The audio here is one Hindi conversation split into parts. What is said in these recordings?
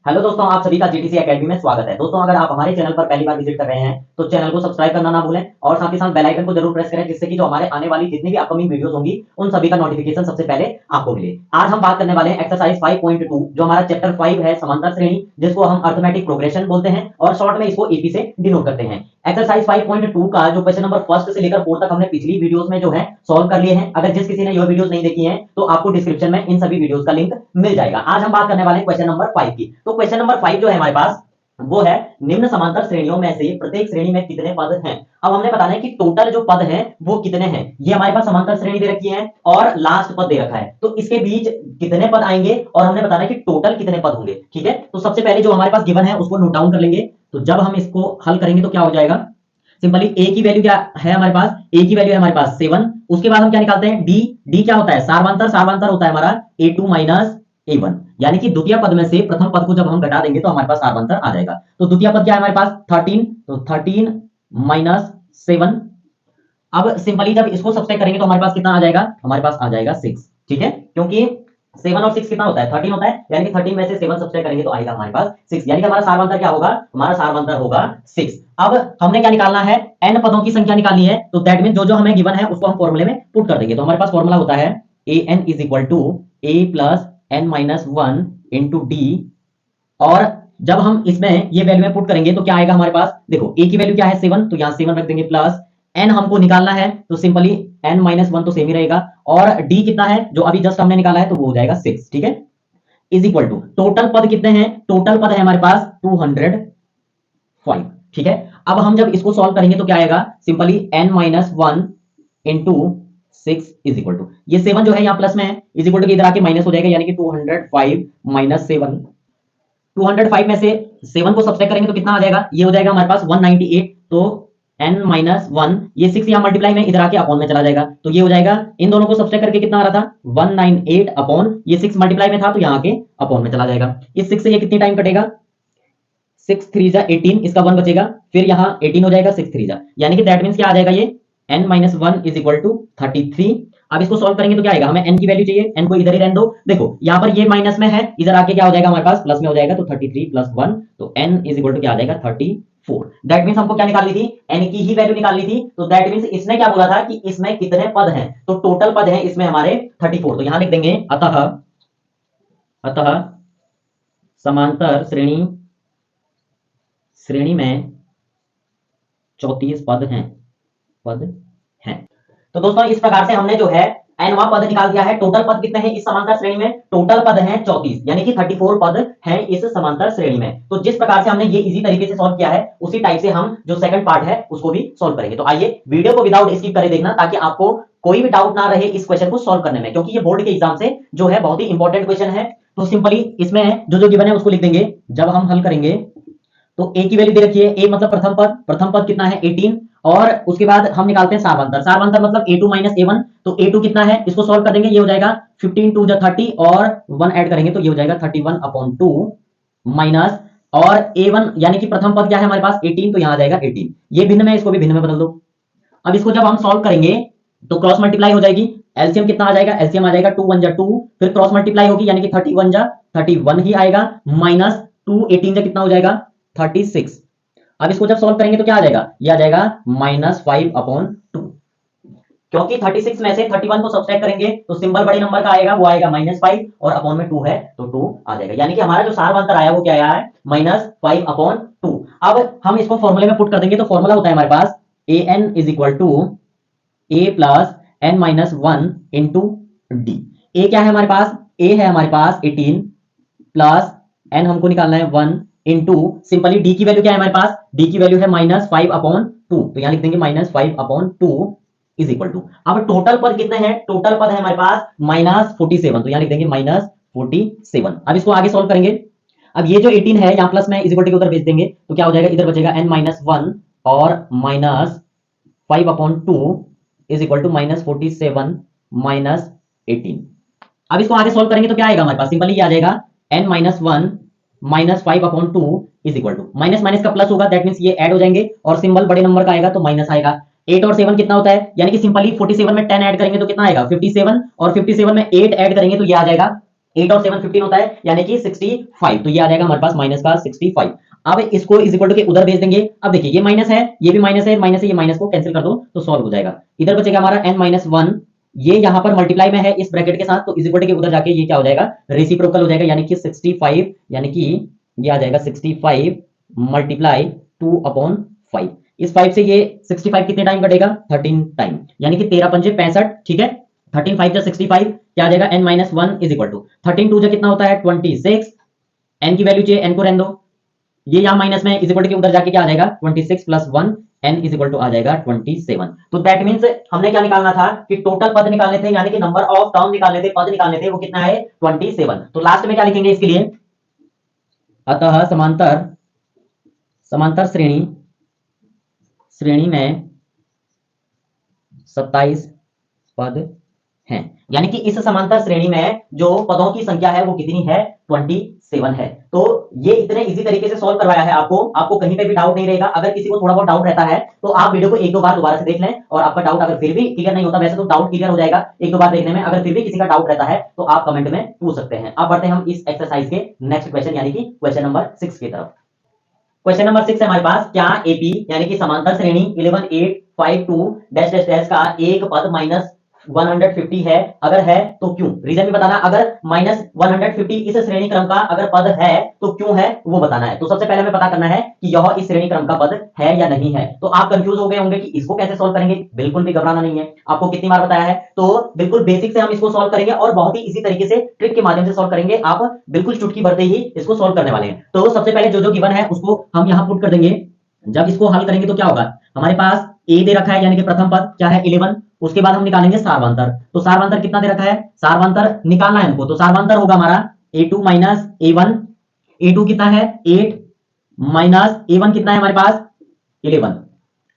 हेलो दोस्तों, आप सभी का जीटीसी एकेडमी में स्वागत है। दोस्तों, अगर आप हमारे चैनल पर पहली बार विजिट कर रहे हैं तो चैनल को सब्सक्राइब करना ना भूलें और साथ ही साथ बेल आइकन को जरूर प्रेस करें, जिससे कि जो हमारे आने वाली जितनी भी अपकमिंग वीडियोस होंगी उन सभी का नोटिफिकेशन सबसे पहले आपको मिले। आज हम बात करने वाले हैं एक्सरसाइज 5.2, जो हमारा चैप्टर 5 है, समांतर श्रेणी, जिसको हम अर्थमेटिक प्रोग्रेशन बोलते हैं और शॉर्ट में इसको एपी से डिनोट करते हैं। एक्सरसाइज 5.2 का जो क्वेश्चन नंबर फर्स्ट से लेकर 4 तक हमने पिछली वीडियोस में जो है सॉल्व कर लिए हैं। अगर जिस किसी ने ये वीडियोस नहीं देखी हैं तो आपको डिस्क्रिप्शन में इन सभी वीडियोस का लिंक मिल जाएगा। आज हम बात करने वाले हैं क्वेश्चन नंबर 5 की। तो क्वेश्चन नंबर 5 जो है हमारे पास वो है, निम्न समांतर श्रेणियों में से प्रत्येक श्रेणी में कितने पद हैं। अब हमने बताना है कि टोटल जो पद हैं वो कितने हैं। ये हमारे पास समांतर श्रेणी दे रखी है और लास्ट पद दे रखा है, तो इसके बीच कितने पद आएंगे और हमने बताना है कि टोटल कितने पद होंगे। ठीक है, तो सबसे पहले जो हमारे पास गिवन है उसको नोट डाउन कर लेंगे। तो जब हम इसको हल करेंगे तो क्या हो जाएगा, सिंपली ए की वैल्यू क्या है हमारे पास, ए की वैल्यू है हमारे पास 7। उसके बाद हम क्या निकालते हैं, डी। डी क्या होता है, सारवांतर। सारवांतर होता है हमारा a2 माइनस a1, यानी कि द्वितीय पद में से प्रथम पद को जब हम घटा देंगे तो हमारे पास सारवांतर आ जाएगा। तो द्वितीय पद क्या है हमारे पास 13, तो 13 माइनस 7। अब सिंपली जब इसको सब्सट्रैक्ट करेंगे तो हमारे पास कितना आ जाएगा, हमारे पास आ जाएगा 6। ठीक है, क्योंकि 7 और 6 कितना होता है, 13 होता है, यानी कि 13 में से 7 सब्सट्रैक्ट करेंगे तो आएगा हमारे पास 6, यानी कि हमारा सारवांतर क्या होगा, हमारा सारवांतर होगा 6। अब हमने क्या निकालना है, n पदों की संख्या निकालनी है। तो दैट मीन जो जो हमें गिवन है उसको हम फॉर्मूले में पुट कर देंगे। तो हमारे पास फॉर्मूला होता है an is equal to a plus n minus 1 into d. और जब हम इसमें ये वैल्यू में पुट करेंगे तो क्या आएगा हमारे पास, देखो a की वैल्यू क्या है 7, तो यहाँ 7 रख देंगे, प्लस n हमको निकालना है तो सिंपली n माइनस 1 तो सेम ही रहेगा, और d कितना है जो अभी जस्ट हमने निकाला है तो वो हो जाएगा 6। ठीक है, इज इक्वल टू टोटल पद कितने हैं, टोटल पद है हमारे पास 205। ठीक है, अब हम जब इसको सॉल्व करेंगे तो क्या आएगा, simply n minus 1 into 6 is equal to, ये 7 जो है यहाँ प्लस में है, इज इक्वल टू इधर आके माइनस हो जाएगा, यानी कि 205 माइनस 7। 205 में से 7 को सब्सट्रैक्ट करेंगे तो कितना आ जाएगा, ये हो जाएगा हमारे पास 198। तो n माइनस 1, ये 6 यहाँ मल्टीप्लाई में इधर आके अपॉन में चला जाएगा, तो ये हो जाएगा, इन दोनों को सब्सट्रैक्ट करके कितना आ रहा था 198 अपॉन, ये 6 मल्टीप्लाई में था तो यहाँ के अपॉन में चला जाएगा। इस 6 से ये कितनी टाइम कटेगा, 6 3 जा 18, इसका 1 बचेगा, फिर यहाँ 18 हो जाएगा 6 3 जा, यानी कि दैट मींस क्या आ जाएगा, ये n minus 1 is equal to 33। अब इसको सॉल्व करेंगे तो क्या आएगा, हमें n की वैल्यू चाहिए, n को इधर ही रहने दो। देखो यहाँ पर ये माइनस में है, इधर आके क्या हो जाएगा हमारे पास प्लस में हो जाएगा, तो 33 प्लस 1, तो n इज इक्वल टू क्या आ जाएगा 34। दैट मींस हमको क्या निकालनी थी, n की ही वैल्यू निकालनी थी। तो दैट मींस इसने क्या बोला था कि इसमें कितने पद हैं, तो टोटल पद हैं इसमें हमारे 34। तो यहां लिख देंगे अतः, अतः समांतर श्रेणी, श्रेणी में 34 पद हैं, पद हैं। तो दोस्तों इस प्रकार से हमने जो है nवां पद निकाल दिया है। टोटल पद कितने हैं इस समांतर श्रेणी में, टोटल पद हैं 34, यानी कि 34 पद हैं इस समांतर श्रेणी में। तो जिस प्रकार से हमने ये इजी तरीके से सॉल्व किया है, उसी टाइप से हम जो सेकंड पार्ट है उसको भी सॉल्व करेंगे। तो आइए वीडियो को विदाउट स्किप करे देखना, ताकि आपको कोई भी डाउट ना रहे इस क्वेश्चन को सॉल्व करने में, क्योंकि ये बोर्ड के एग्जाम से जो है बहुत ही इंपॉर्टेंट क्वेश्चन है। तो सिंपली इसमें जो जो गिवन है उसको लिख देंगे। जब हम हल करेंगे तो a की वैल्यू दे रखी है, a मतलब प्रथम पद, प्रथम पद कितना है 18, और उसके बाद हम निकालते हैं सारवांतर। सारवांतर मतलब a2 माइनस a1, तो a2 कितना है, इसको सॉल्व कर देंगे, ये हो जाएगा 15 2 30, और 1 ऐड करेंगे तो ये हो जाएगा 31 अपॉन 2 माइनस, और a1 यानी कि प्रथम पद क्या है हमारे पास 18, तो यहाँ आ जाएगा 18। ये भिन्न में, इसको भी भिन्न में बदल दो। अब इसको जब हम सॉल्व करेंगे तो क्रॉस मल्टीप्लाई हो जाएगी, एलसीएम कितना आ जाएगा, एलसीएम आ जाएगा 2 1 जा 2, फिर क्रॉस मल्टीप्लाई होगी, यानी कि 31 जा 31 ही आएगा, माइनस 2 18 जा कितना हो जाएगा 36। अब इसको जब सॉल्व करेंगे तो क्या आ जाएगा, ये आ जाएगा माइनस 5 अपॉन 2, क्योंकि 36 में से 31 को सब्सट्रैक्ट करेंगे तो सिंबल बड़े नंबर का आएगा, वो आएगा -5, और अपॉन में 2 है तो 2 आ जाएगा, यानी कि हमारा जो सारवांतर आया वो क्या आया है -5 अपॉन 2। अब हम इसको फॉर्मूले में पुट कर देंगे, तो फॉर्मूला होता है हमारे पास an is equal to a plus n minus 1 into D. A क्या है हमारे पास, a है हमारे पास 18 प्लस n हमको निकालना है 1 इंटू, सिंपली d की वैल्यू क्या है हमारे पास, d की वैल्यू है -5 अपॉन 2, तो यहां लिख देंगे -5 अपॉन 2 इज इक्वल टू, अब टोटल पद कितने हैं, टोटल पद है हमारे पास -47, तो यहां लिख देंगे -47। अब इसको आगे सॉल्व करेंगे। अब ये जो 18 है यहाँ प्लस में इज इक्वल टू के उधर भेज देंगे, तो क्या हो जाएगा, इधर बचेगा n माइनस 1 और -5 upon 2 is equal to -47 minus 18। अब इसको आगे सॉल्व करेंगे तो क्या आएगा हमारे पास, सिंपली ये आ जाएगा n minus 1 -5 upon 2 is equal to, minus minus का प्लस होगा, दैट मींस ये ऐड हो जाएंगे, और सिंबल बड़े नंबर का आएगा तो माइनस आएगा। 8 और 7 कितना होता है, यानी कि सिंपली 47 में 10 ऐड करेंगे तो कितना आएगा 57, और 57 में 8 ऐड करेंगे तो ये आ जाएगा 8 और 7 15 होता है, यानी कि 65। तो ये आ जाएगा हमारे पास माइनस का 65। अब इसको इज इक्वल टू के उधर भेज देंगे। अब देखिए ये माइनस है, ये भी माइनस है, माइनस है, ये माइनस को कैंसिल कर दो तो सॉल्व हो जाएगा। इधर बचेगा हमारा n माइनस वन, ये यहां पर मल्टीप्लाई में है इस ब्रैकेट के साथ, तो इज इक्वल टू के उधर जाके ये क्या हो जाएगा, रेसिप्रोकल हो जाएगा, यानी कि 65, यानी कि ये आ जाएगा 65 मल्टीप्लाई 2/5। इस 5 से ये 65 कितने टाइम कटेगा, 13 टाइम, यानी कि 13 पंजे 65। ठीक है, 13 5 जा 65, क्या आ जाएगा n minus one is equal to 13 2 जा कितना होता है 26। n की वैल्यू चाहिए, n को रहने दो, ये यहां माइनस में, इज इक्वल टू के उधर जाके क्या आ जाएगा 26 plus 1, n is equal to आ जाएगा 27। तो दैट मींस हमने क्या निकालना था कि टोटल पद निकालने थे, यानी कि नंबर ऑफ टर्म निकालने थे, पद निकालने थे, वो कितना है 27। तो लास्ट में क्या लिखेंगे इसके लिए, अतः समांतर समांतर श्रेणी में 27 पद हैं, यानी कि इस समांतर श्रेणी में जो पदों की संख्या है वो कितनी है 27 है। तो ये इतने इजी तरीके से सॉल्व करवाया है आपको कहीं पे भी डाउट नहीं रहेगा। अगर किसी को थोड़ा बहुत डाउट रहता है तो आप वीडियो को एक दो बार दोबारा से देख लें, और आपका डाउट अगर फिर भी क्लियर नहीं होता, वैसे तो डाउट क्लियर हो जाएगा एक दो बार देखने में, अगर फिर भी किसी का डाउट रहता है तो आप कमेंट में पूछ सकते हैं। अब बढ़ते हैं हम इस एक्सरसाइज के नेक्स्ट क्वेश्चन, यानी कि क्वेश्चन नंबर 6 की तरफ। क्वेश्चन नंबर 6 है हमारे पास, क्या एपी यानी कि समांतर श्रेणी 11 8 5 2 डैश डैश डैश का एक पद माइनस 150 है, अगर है तो क्यों। रीजन भी बताना, अगर माइनस 150 इस श्रेणी क्रम का अगर पद है तो क्यों है वो बताना है। तो सबसे पहले हमें पता करना है कि यह इस श्रेणी क्रम का पद है या नहीं है। तो आप कंफ्यूज हो गए होंगे कि इसको कैसे सॉल्व करेंगे, बिल्कुल भी घबराना नहीं है, आपको कितनी बार बताया है। तो बिल्कुल बेसिक से हम इसको सॉल्व करेंगे और बहुत ही इसी तरीके से ट्रिक के माध्यम से सॉल्व करेंगे, आप बिल्कुल चुटकी भरते ही इसको सॉल्व करने वाले हैं। तो सबसे पहले जो जो गिवन है उसको हम यहां पुट कर देंगे। जब इसको हल करेंगे तो क्या होगा, हमारे पास ए दे रखा है, यानी कि प्रथम पद क्या है 11, उसके बाद हम निकालेंगे सार्वंतर। तो सार्वंतर कितना दे रखा है, सार्वंतर निकालना है हमको, तो सार्वंतर होगा हमारा a2 माइनस a1, a2 कितना है 8 माइनस a1 कितना है हमारे पास 11।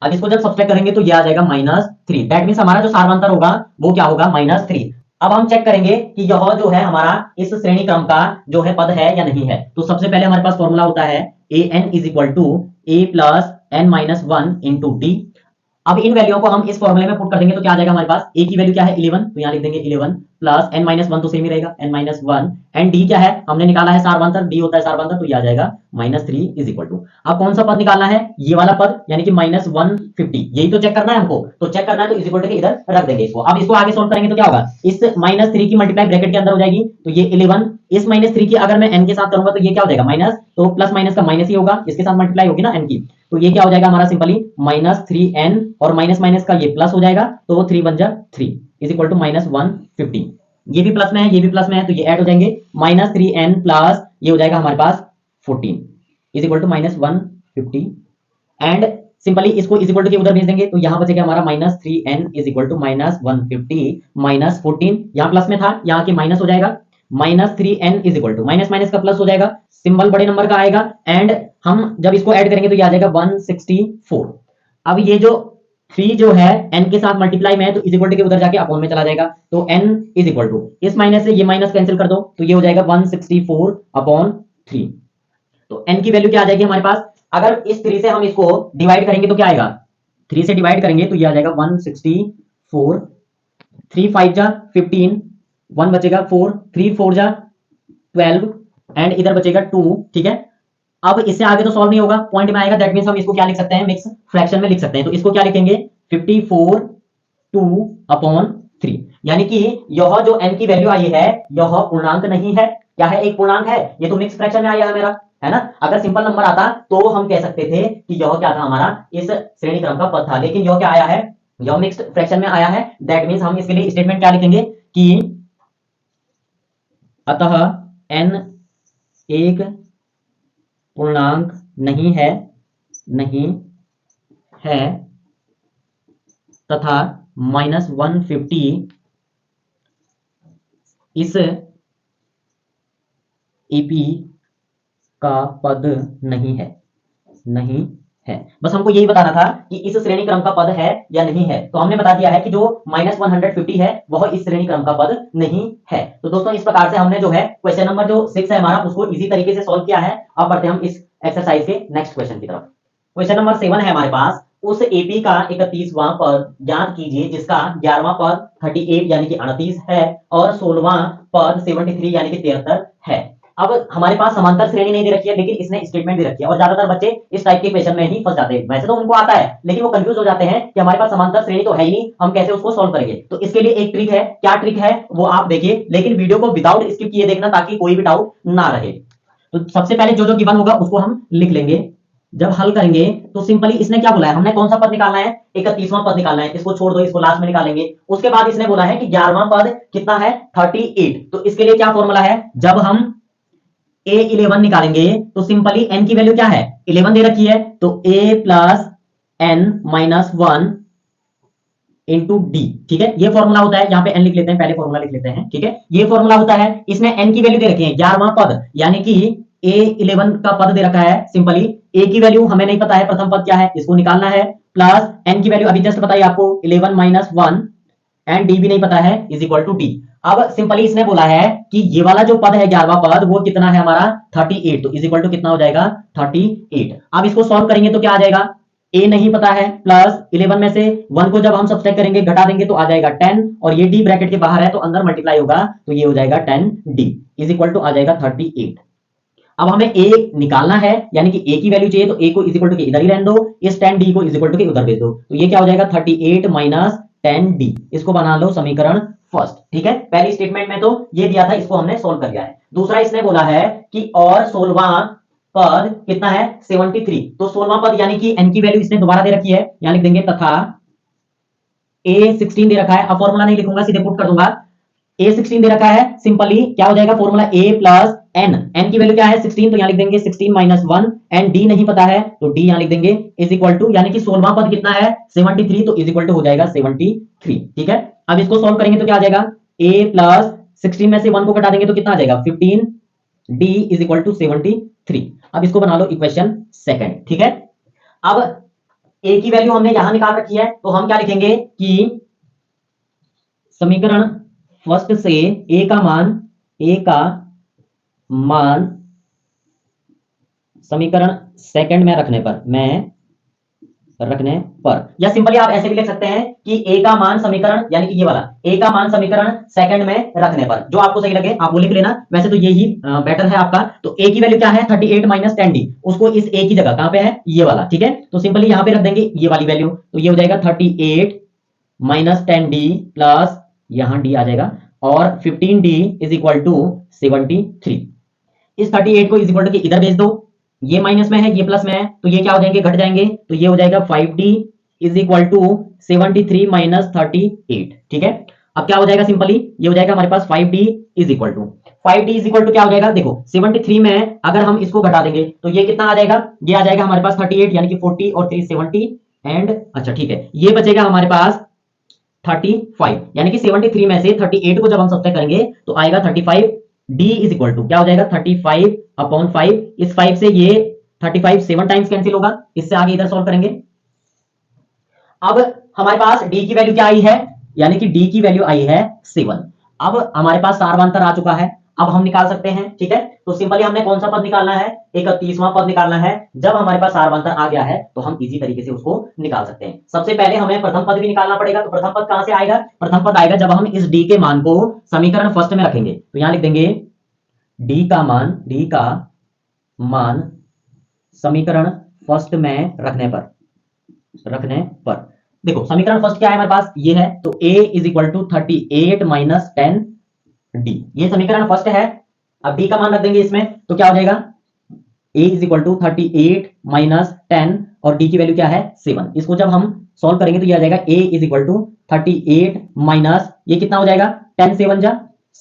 अब इसको जब सब्ट्रैक्ट करेंगे तो ये आ जाएगा -3। दैट मींस हमारा जो सार्वंतर होगा वो क्या होगा -3। अब हम चेक करेंगे कि यह जो है हमारा इस श्रेणी क्रम का जो है पद है या नहीं है। तो सबसे पहले हमारे पास फॉर्मूला होता है an is equal to a plus n minus one into d. अब इन वैल्यूओं को हम इस फॉर्मूले में पुट कर देंगे तो क्या आ जाएगा हमारे पास, a की वैल्यू क्या है 11, तो यहाँ लिख देंगे 11 प्लस n माइनस वन, तो सेम ही रहेगा n minus one, and d क्या है हमने निकाला है सार्वंतर, d होता है सार्वंतर, तो ये आ जाएगा -3 इज इक्वल टू। अब कौन सा पद निकालना है, ये वाला पद, यानी कि -150, यही तो चेक करना है हमको। तो चेक करना है तो इज इक्वल टू के इधर रख देंगे इसको। अब इसको आगे सोल्व करेंगे तो क्या होगा, इस -3 की मल्टीप्लाई ब्रैकेट के अंदर हो जाएगी, तो ये 11, इस -3 की अगर मैं n के साथ करूंगा तो ये क्या हो जाएगा माइनस, तो प्लस माइनस का माइनस ही होगा, इसके साथ मल्टीप्लाई होगी ना n की, तो ये क्या हो जाएगा हमारा सिंपली -3n, और माइनस माइनस का ये प्लस हो जाएगा, तो 3 1 जा 3 इज इक्वल टू -150। ये भी प्लस में है, ये भी प्लस में है, तो ये ऐड हो जाएंगे, -3n प्लस ये हो जाएगा हमारे पास 14 is equal to -150। And simply इसको इज इक्वल टू के उधर भेज देंगे तो यहां बचेगा हमारा -3n इज इक्वल टू -150 -14, यहां प्लस में था, यहां के माइनस हो जाएगा, -3n is equal to minus minus का प्लस हो जाएगा, सिंबल बड़े नंबर का आएगा, एंड हम जब इसको ऐड करेंगे तो ये आ जाएगा 164। अब ये जो 3 जो है n के साथ मल्टीप्लाई में है, तो इज इक्वल टू के उधर जाके अपॉन में चला जाएगा, तो n इज इक्वल टू इस माइनस से ये माइनस कैंसिल कर दो, तो ये हो जाएगा 164/3। तो n की वैल्यू क्या आ जाएगी हमारे पास, अगर इस 3 से हम इसको डिवाइड करेंगे तो क्या आएगा, 3 से डिवाइड करेंगे तो ये आ जाएगा 164, 3 5 जा 15, 1 बचेगा 4, 3 4 जा 12, एंड इधर बचेगा 2। ठीक है, अब इससे आगे तो सॉल्व नहीं होगा, पॉइंट में आएगा, दैट मींस हम इसको क्या लिख सकते हैं, मिक्स फ्रैक्शन में लिख सकते हैं। तो इसको क्या लिखेंगे 54 2/3, यानी कि यह जो n की वैल्यू आई है यह पूर्णांक नहीं है, क्या है एक पूर्णांक है, ये तो मिक्स फ्रैक्शन में आया है मेरा, है ना। अगर सिंपल नंबर आता तो हम कह सकते थे कि यह क्या था हमारा इस श्रेणी क्रम का पद था, लेकिन यह क्या आया है, यह मिक्स्ड फ्रैक्शन में आया है। दैट मींस हम इसके लिए स्टेटमेंट क्या लिखेंगे कि अतः n एक पूर्णांक नहीं है तथा -150 इस ईपी का पद नहीं है। बस हमको यही बताना था कि इस श्रेणी क्रम का पद है या नहीं है। तो हमने बता दिया है कि जो -150 है वह इस श्रेणी क्रम का पद नहीं है। तो दोस्तों इस प्रकार से हमने जो है क्वेश्चन नंबर जो 6 है हमारा उसको इजी तरीके से सॉल्व किया है। अब बढ़ते हैं हम इस एक्सरसाइज के नेक्स्ट क्वेश्चन की तरफ। क्वेश्चन नंबर 7 है हमारे पास, उस एपी का 31वां पद ज्ञात कीजिए जिसका 11वां पद 38 यानी कि 38 है और 16वां पद 73 यानी कि 73 है। अब हमारे पास समांतर श्रेणी नहीं दे रखी है, लेकिन इसने स्टेटमेंट दे रखी है और ज्यादातर बच्चे इस टाइप के क्वेश्चन में ही फंस जाते हैं। वैसे तो उनको आता है, लेकिन वो कंफ्यूज हो जाते हैं कि हमारे पास समांतर श्रेणी तो है ही नहीं, हम कैसे उसको सॉल्व करेंगे। तो इसके लिए एक ट्रिक है। क्या ट्रिक है वो आप देखिए, लेकिन वीडियो को विदाउट स्किप किए देखना ताकि कोई भी डाउट ना रहे। तो सबसे पहले जो जो गिवन होगा उसको हम लिख लेंगे। जब हल करेंगे तो सिंपली इसने क्या बोला है, हमने कौन सा पद निकालना है, 31वां पद निकालना है। इसको छोड़ दो, इसको लास्ट में निकालेंगे। उसके बाद इसने बोला है कि 11वां पद कितना है, 38। तो इसके लिए क्या फॉर्मूला है, जब हम a11 निकालेंगे तो सिंपली n की वैल्यू क्या है, 11 दे रखी है, तो a plus n minus 1 into D. ठीक है, ये फॉर्मूला होता है। यहाँ पे n लिख लेते हैं, पहले फॉर्मूला लिख लेते हैं। ठीक है, ये फॉर्मूला होता है। इसमें n की वैल्यू दे रखी है 11वां पद, यानी कि a11 का पद दे रखा है। सिंपली a की वैल्यू हमें नहीं पता है, प्रथम पद क्या है इसको निकालना है, प्लस n की वैल्यू अभी जस्ट बताइए आपको 11 माइनस 1 एंड डी भी नहीं पता है, इज इक्वल टू डी। अब सिंपली इसने बोला है कि ये वाला जो पद है 11वां पद वो कितना है हमारा 38, तो इज इक्वल टू कितना हो जाएगा 38। अब इसको सॉल्व करेंगे तो क्या आ जाएगा, a नहीं पता है, प्लस 11 में से 1 को जब हम सब्सट्रैक्ट करेंगे घटा देंगे तो आ जाएगा 10, और ये d ब्रैकेट के बाहर है तो अंदर मल्टीप्लाई होगा तो ये हो जाएगा 10d इज इक्वल टू आ जाएगा 38। अब हमें a निकालना है, यानी कि a की वैल्यू चाहिए, तो a को इज इक्वल टू के इधर ही रहने दो, इस 10d को इज इक्वल टू के उधर भेज दो, तो ये क्या हो जाएगा 38 माइनस 10d। इसको बना लो समीकरण फर्स्ट। ठीक है, पहली स्टेटमेंट में तो ये दिया था, इसको हमने सोल्व कर लिया है। दूसरा इसने बोला है कि और 16वां पद कितना है 73, तो 16वां पद यानी कि n की वैल्यू इसने दोबारा दे रखी है, यहां लिख देंगे तथा a16 दे रखा है। अब फॉर्मूला नहीं लिखूंगा, सीधे पुट कर दूंगा। a16 दे रखा है, सिंपली क्या हो जाएगा फॉर्मूला a प्लस n की वैल्यू क्या है 16, तो यहां लिख देंगे 16 माइनस 1 एंड d नहीं पता है तो d यहां लिख देंगे इज इक्वल टू, यानी कि 16वां पद कितना है 73, तो इज इक्वल टू हो जाएगा 73। ठीक है, अब इसको सॉल्व करेंगे तो क्या आ जाएगा, a प्लस 16 में से 1 को घटा देंगे तो कितना आ जाएगा 15, d इज इक्वल टू 73। अब इसको बना लो इक्वेशन सेकंड। ठीक है, अब a की वैल्यू हमने यहां निकाल रखी है, तो हम क्या लिखेंगे कि समीकरण फर्स्ट से a का मान समीकरण सेकंड में रखने पर या सिंपली आप ऐसे भी लिख सकते हैं कि a का मान समीकरण, यानी कि ये वाला a का मान समीकरण सेकंड में रखने पर, जो आपको सही लगे आप वो लिख लेना। वैसे तो यही बेटर है आपका। तो a की वैल्यू क्या है 38 माइनस 10d, उसको इस a की जगह कहां पे है ये वाला। ठीक है, तो सिंपली यहां पे रख देंगे ये वाली वैल्यू, तो ये हो जाएगा 38 माइनस 10d प्लस यहां d आ जाएगा और 15d इज इक्वल टू 73। इस 38 को इज इक्वल टू के इधर भेज दो, ये माइनस में है ये प्लस में है, तो ये क्या हो जाएंगे घट जाएंगे, तो ये हो जाएगा 5d is equal to 73 minus 38। ठीक है, अब क्या हो जाएगा, सिंपली ये हो जाएगा हमारे पास 5d इज इक्वल टू क्या हो जाएगा, देखो 73 में अगर हम इसको घटा देंगे तो ये कितना आ जाएगा, ये आ जाएगा हमारे पास 38, यानी कि 40 और 3 70 एंड अच्छा ठीक है, ये बचेगा हमारे पास 35, यानी कि 73 में से 38 को जब हम सब्ट्रैक्ट करेंगे तो आएगा 35। d इज इक्वल टू क्या हो जाएगा 35 अपॉन 5, इस 5 से ये 35 7 टाइम्स कैंसिल होगा, इससे आगे इधर सॉल्व करेंगे। अब हमारे पास d की वैल्यू क्या आई है, यानी कि d की वैल्यू आई है 7। अब हमारे पास सारवांतर आ चुका है, अब हम निकाल सकते हैं। ठीक है, तो सिंपली हमने कौन सा पद निकालना है, 31वां पद निकालना है। जब हमारे पास सारवांतर आ गया है तो हम इजी तरीके से उसको निकाल सकते हैं। सबसे पहले हमें प्रथम पद भी निकालना पड़ेगा, तो प्रथम पद कहां से आएगा, प्रथम पद आएगा जब हम इस d के मान को समीकरण फर्स्ट में रखेंगे, तो यहां लिख देंगे d का मान समीकरण फर्स्ट में रखने पर देखो समीकरण फर्स्ट क्या है हमारे पास ये है, तो a is equal to 38 minus 10d, ये समीकरण फर्स्ट है। अब d का मान रख देंगे इसमें, तो क्या हो जाएगा a is equal to 38 minus 10 और d की वैल्यू क्या है 7। इसको जब हम सॉल्व करेंगे तो ये आ जाएगा a is equal to 38 minus ये कितना हो जाएगा 10 7 जा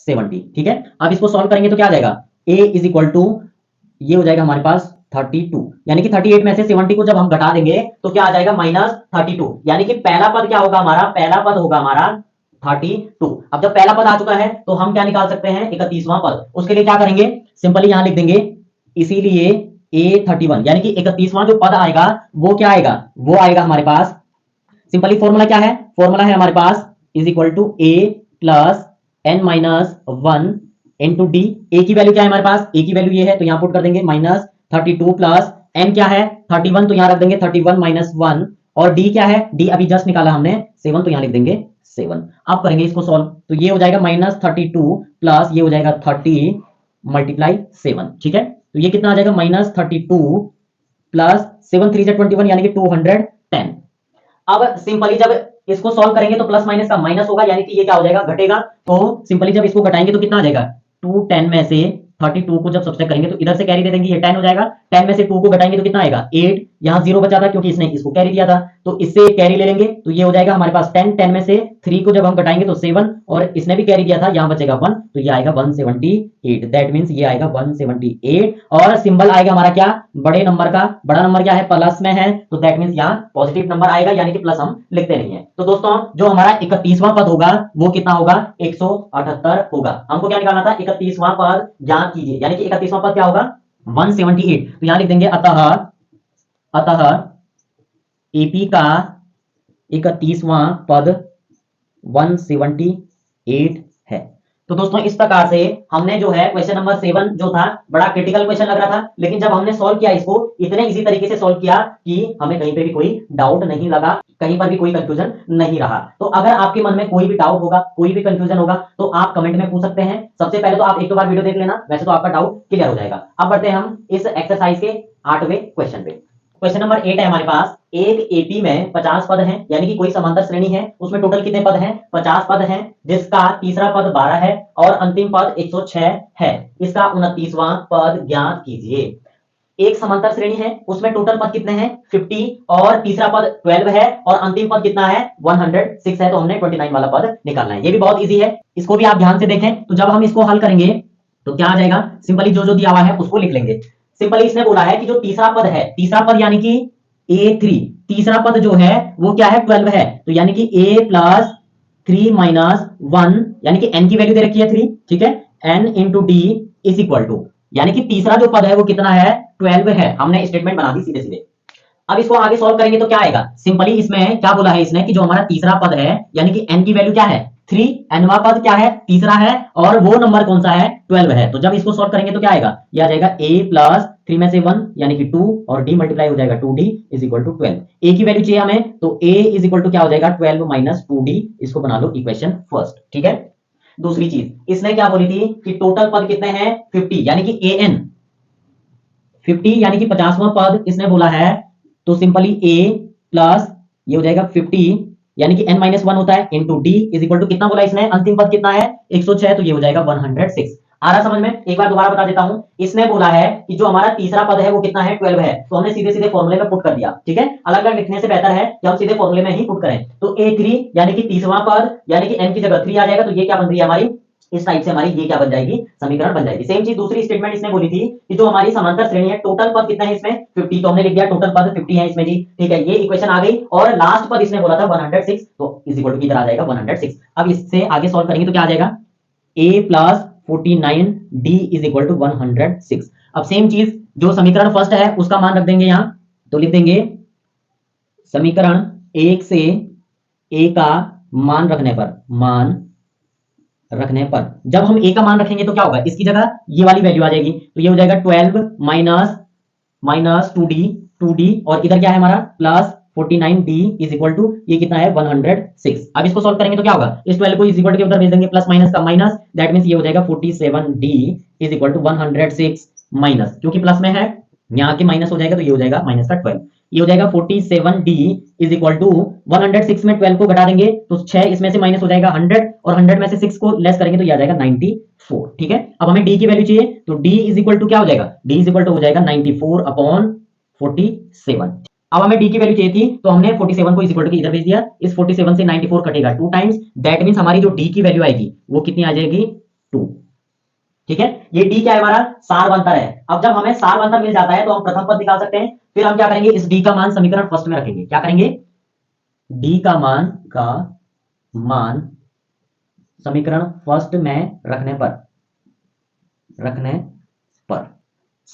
70। ठीक है, अब इसको सॉल्व करेंगे तो क्या आ जाएगा a इज इक्वल टू ये हो जाएगा हमारे पास 32, यानी कि 38 में से 70 को जब हम घटा देंगे तो क्या आ जाएगा माइनस 32, यानी कि पहला पद क्या होगा हमारा, पहला पद होगा हमारा 32। अब जब पहला पद आ चुका है तो हम क्या निकाल सकते हैं 31वां पद। उसके लिए क्या करेंगे, सिंपली यहां लिख देंगे इसीलिए a31, यानी कि 31वां जो पद आएगा वो क्या आएगा, वो आएगा हमारे पास सिंपली फॉर्मूला क्या है, फॉर्मूला है हमारे पास is equal to a plus n minus 1 into D. A की वैल्यू क्या है हमारे पास, ए की वैल्यू ये है तो यहां पुट कर देंगे माइनस 32 प्लस n क्या है 31, तो यहां रख देंगे 31 माइनस 1 और डी क्या है, डी अभी जस्ट निकाला हमने 7, तो यहां लिख देंगे 7। अब करेंगे इसको सॉल्व, तो ये हो जाएगा -32 प्लस ये हो जाएगा 30 मल्टीप्लाई 7, ठीक है। तो ये कितना आ जाएगा -32 प्लस 7 3 21 यानी कि 210। अब सिंपली जब इसको सॉल्व करेंगे तो प्लस माइनस का माइनस होगा, यानी कि ये क्या हो जाएगा, घटेगा। तो सिंपली जब इसको घटाएंगे तो कितना आ जाएगा, 210 में से 32 को जब सब्ट्रैक्ट करेंगे तो इधर से कैरी दे देंगे, ये 10 हो जाएगा। 10 में से 2 को घटाएंगे तो कितना आएगा 8, यहां 0 बचा था क्योंकि इसने इसको कैरी दिया था, तो इससे कैरी ले लेंगे तो ये हो जाएगा हमारे पास 10। 10 में से 3 को जब हम घटाएंगे तो 7, और इसने भी कैरी दिया था, यहां बचेगा 1, तो ये आएगा 178। दैट मींस ये आएगा 178। और सिंबल आएगा हमारा क्या, बड़े नंबर का, बड़ा नंबर क्या है, प्लस में है, तो दैट मींस यहां पॉजिटिव नंबर आएगा, यानी कि प्लस हम लिखते नहीं है। तो दोस्तों जो हमारा 31वां पद होगा वो कितना होगा, 178 होगा। हमको क्या निकालना था, 31वां पद ज्ञात कीजिए, यानी कि 31वां पद क्या होगा, 178। तो यहां लिख देंगे अतः एपी का 31वां पद 178 है। तो दोस्तों इस प्रकार से हमने जो है क्वेश्चन नंबर 7 जो था, बड़ा क्रिटिकल क्वेश्चन लग रहा था, लेकिन जब हमने सॉल्व किया इसको इतने इजी तरीके से सॉल्व किया कि हमें कहीं पे भी कोई डाउट नहीं लगा, कहीं पर भी कोई कंफ्यूजन नहीं रहा। तो अगर आपके मन में कोई भी डाउट होगा, कोई भी कंफ्यूजन होगा, तो आप कमेंट में पूछ सकते हैं। सबसे पहले तो आप एक दो बार वीडियो देख लेना, वैसे तो आपका डाउट क्लियर हो जाएगा। अब बढ़ते हैं हम इस एक्सरसाइज के 8वें क्वेश्चन पे। क्वेश्चन नंबर 8 है हमारे पास, एक एपी में 50 पद हैं, यानी कि कोई समांतर श्रेणी है, उसमें टोटल कितने पद हैं, 50 पद हैं, जिसका तीसरा पद 12 है और अंतिम पद 106 है। इसका 29वां पद ज्ञात कीजिए। एक समांतर श्रेणी है, उसमें टोटल पद कितने हैं, 50, और तीसरा पद 12 है और अंतिम पद कितना है, 106 है, तो हमने 29 वाला पद निकालना है। ये भी बहुत इजी है, इसको भी आप ध्यान से देखें। तो जब हम इसको हल करेंगे तो क्या आ जाएगा, सिंपली जो जो दिया हुआ है उसको लिख लेंगे। सिंपली इसने बोला है कि जो तीसरा पद है, तीसरा पद यानी कि A3, तीसरा पद जो है वो क्या है, 12 है, तो यानी कि A प्लस 3 माइनस 1, यानी कि n की वैल्यू दे रखी है 3, ठीक है, n into d is equal to, यानी कि तीसरा जो पद है वो कितना है, 12 है। हमने स्टेटमेंट बना दी सीधे सीधे। अब इसको आगे सॉल्व करेंगे तो क्या आएगा, सिंपली इसमें क्या बोला है इसने कि जो हमारा तीसरा पद है, यानी कि n की वैल्यू क्या है 3, nवां पद क्या है, तीसरा है, और वो नंबर कौन सा है, 12 है। तो जब इसको सॉल्व करेंगे तो क्या आएगा, ये आ जाएगा a प्लस 3 में से 1 यानी कि 2, और d मल्टीप्लाई हो जाएगा 2d is equal to 12। a की वैल्यू चाहिए हमें, तो a इज इक्वल टू क्या हो जाएगा 12 माइनस 2d। इसको बना लो इक्वेशन फर्स्ट, ठीक है। दूसरी चीज इसने क्या बोली थी कि टोटल पद कितने हैं 50, यानी कि an 50 यानी कि 50वां पद इसने बोला है, तो सिंपली a प्लस ये हो जाएगा 50 यानी कि n माइनस 1 होता है into d is equal to कितना बोला इसने, अंतिम पद कितना है 106, तो ये हो जाएगा 106। आ रहा समझ में, एक बार दोबारा बता देता हूं। इसने बोला है कि जो हमारा तीसरा पद है वो कितना है 12 है, तो हमने सीधे सीधे फॉर्मूले में पुट कर दिया, ठीक है। अलग अलग लिखने से बेहतर है कि हम सीधे फॉर्मूले में ही पुट करें। तो A3 यानी कि तीसरा पद यानी कि n की जगह 3 आ जाएगा, तो ये क्या बन रही है हमारी, इस टाइप से हमारी ये क्या बन जाएगी, समीकरण बन जाएगी। सेम चीज दूसरी स्टेटमेंट इसने बोली थी कि जो हमारी समांतर श्रेणी है टोटल पद कितना है इसमें 50, तो हमने लिख दिया टोटल पद 50 है इसमें जी, ठीक है। ये इक्वेशन आ गई, और लास्ट पद इसने बोला था 106, तो इज इक्वल टू इधर आ जाएगा 106। अब इससे आगे सॉल्व करेंगे तो क्या आ जाएगा, a plus 49 d is equal to 106। अब सेम चीज जो समीकरण फर्स्ट है उसका मान रख देंगे यहां, तो लिख देंगे समीकरण 1 से a का मान रखने पर जब हम a का मान रखेंगे तो क्या होगा, इसकी जगह ये वाली वैल्यू आ जाएगी, तो ये हो जाएगा 12 माइनस 2d, और इधर क्या है हमारा plus 49d is equal to ये कितना है 106। अब इसको सॉल्व करेंगे तो क्या होगा, इस 12 को इज इक्वल टू के उधर भेज देंगे, प्लस माइनस का माइनस, दैट मींस ये हो जाएगा 47d is equal to 106 minus, क्योंकि प्लस में है यहाँ के माइनस हो जाएगा, तो ये हो जाएगा माइनस का 12, ये हो जाएगा 47d इज इक्वल टू 106 में 12 को घटा देंगे तो 6 इसमें से माइनस हो जाएगा 100, और 100 में से 6 को लेस करेंगे तो ये आ जाएगा 94, ठीक है। अब हमें d की वैल्यू चाहिए, तो d इज इक्वल टू क्या हो जाएगा, d इज इक्वल टू हो जाएगा 94 अपॉन 47। अब हमें d की वैल्यू चाहिए थी, तो हमने 47 को इज इक्वल टू इधर भेज दिया, इस 47 से 94 कटेगा 2 टाइम्स, दैट मींस हमारी जो d की वैल्यू आएगी वो कितनी आ जाएगी 2, ठीक है। ये d क्या है हमारा, सारवंतर है। अब जब हमें सारवंतर मिल जाता है तो हम प्रथम पद निकाल सकते हैं। फिर हम क्या करेंगे, इस d का मान समीकरण फर्स्ट में रखेंगे, क्या करेंगे, d का मान समीकरण फर्स्ट में रखने पर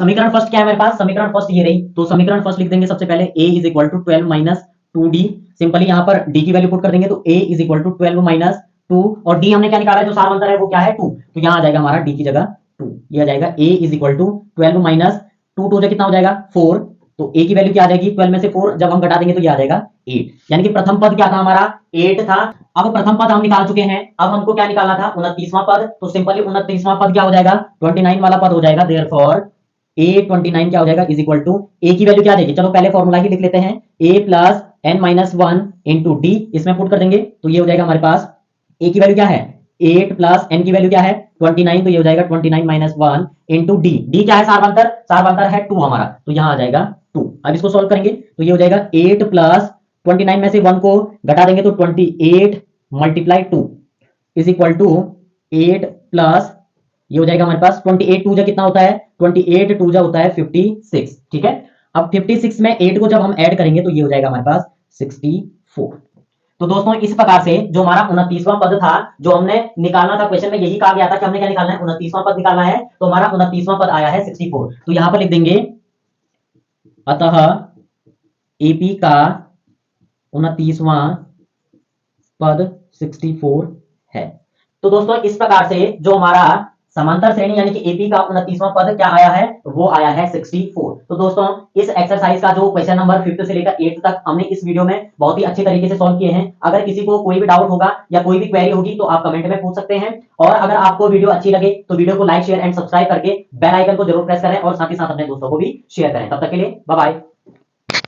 समीकरण फर्स्ट क्या है मेरे पास, समीकरण फर्स्ट ये रही, तो समीकरण फर्स्ट लिख देंगे सबसे पहले a is equal to 12 minus 2d। Simply यहां पर d की वैल्यू पुट कर देंगे, तो a is equal to 12 minus 2, और d हमने क्या निकाला है, जो सारवंतर है वो क्या है 2, तो यहां आ जाएगा हमारा d की जगह 2, ये आ जाएगा a is equal to 12 minus 2, 2 से कितना हो जाएगा 4, तो ए की वैल्यू क्या आ जाएगी, 12 में से 4 जब हम घटा देंगे तो ये आ जाएगा 8, यानी कि प्रथम पद क्या था हमारा 8 था। अब प्रथम पद हम निकाल चुके हैं, अब हमको क्या निकालना था 29वां पद, तो सिंपली 29वां पद क्या हो जाएगा 29 वाला पद हो जाएगा, देयरफॉर ए 29 क्या हो जाएगा इज इक्वल टू ए की वैल्यू क्या आ जाएगी, चलो पहले फॉर्मूला ही लिख लेते हैं, A plus N minus one into D, इसमें पुट कर देंगे तो ये हो जाएगा हमारे पास ए की वैल्यू क्या है 8 प्लस एन की वैल्यू क्या है 29, तो ये हो जाएगा 29 minus one into D, D क्या है सारवांतर है 2 हमारा, तो यहां आ जाएगा 2। अब इसको सॉल्व करेंगे तो ये हो जाएगा 8 प्लस 29 में से 1 को घटा देंगे तो 28 multiply 2 is equal to 8 plus ये हो जाएगा हमारे पास 28 टू जा कितना होता है 28 टू जा होता है 56, ठीक है। अब 56 में 8 को जब हम ऐड करेंगे तो ये हो जाएगा हमारे पास 64। तो दोस्तों इस प्रकार से जो हमारा 29वां पद था जो हमने निकालना था, क्वेश्चन में यही कहा गया था कि हमने क्या निकालना है 29वां पद निकालना है, तो हमारा 29वां पद आया है 64। तो यहां पर लिख देंगे अतः एपी का 29वां पद 64 है। तो दोस्तों इस प्रकार से जो हमारा समांतर श्रेणी यानी कि एपी का 29वां पद क्या आया है वो आया है 64। तो दोस्तों इस एक्सरसाइज का जो क्वेश्चन नंबर 5 से लेकर 8 तक हमने इस वीडियो में बहुत ही अच्छी तरीके से सॉल्व किए हैं। अगर किसी को कोई भी डाउट होगा या कोई भी क्वेरी होगी तो आप कमेंट में पूछ सकते हैं, और अगर आपको वीडियो अच्छी लगे तो वीडियो को लाइक शेयर एंड सब्सक्राइब करके बेल आइकन को जरूर प्रेस करें और साथ ही साथ अपने दोस्तों को भी शेयर करें। तब तक के लिए बाय बाय।